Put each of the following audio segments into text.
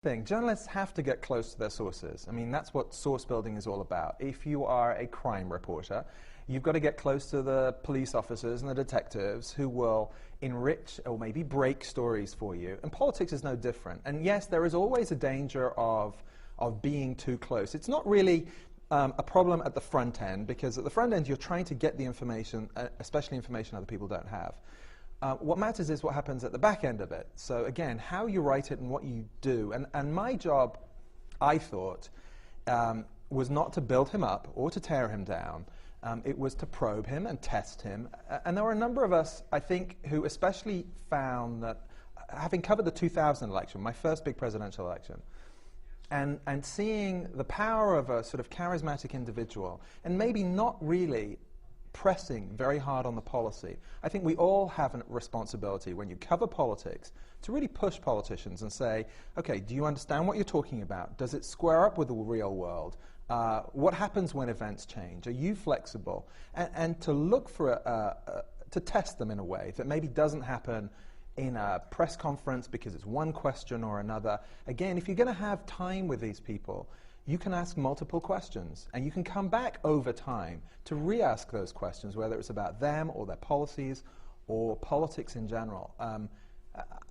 thing. Journalists have to get close to their sources. I mean, that's what source building is all about. If you are a crime reporter, you've got to get close to the police officers and the detectives who will enrich or maybe break stories for you. And politics is no different. And yes, there is always a danger of being too close. It's not really a problem at the front end, because at the front end you're trying to get the information, especially information other people don't have. What matters is what happens at the back end of it. So again, how you write it and what you do. And my job, I thought, was not to build him up or to tear him down. It was to probe him and test him. And there were a number of us, I think, who especially found that, having covered the 2000 election, my first big presidential election, and seeing the power of a sort of charismatic individual, and maybe not really pressing very hard on the policy. I think we all have a responsibility when you cover politics to really push politicians and say, okay, do you understand what you're talking about? Does it square up with the real world? What happens when events change? Are you flexible? And to look for to test them in a way that maybe doesn't happen in a press conference because it's one question or another. Again, if you're going to have time with these people, you can ask multiple questions, and you can come back over time to re-ask those questions, whether it's about them or their policies or politics in general.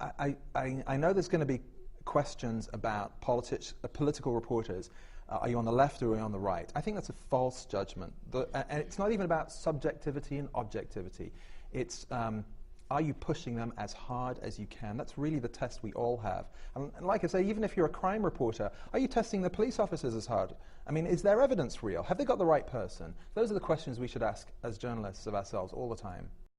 I know there's going to be questions about political reporters. Are you on the left or are you on the right? I think that's a false judgment. And it's not even about subjectivity and objectivity. It's are you pushing them as hard as you can? That's really the test we all have. And like I say, even if you're a crime reporter, are you testing the police officers as hard? I mean, is their evidence real? Have they got the right person? Those are the questions we should ask as journalists of ourselves all the time.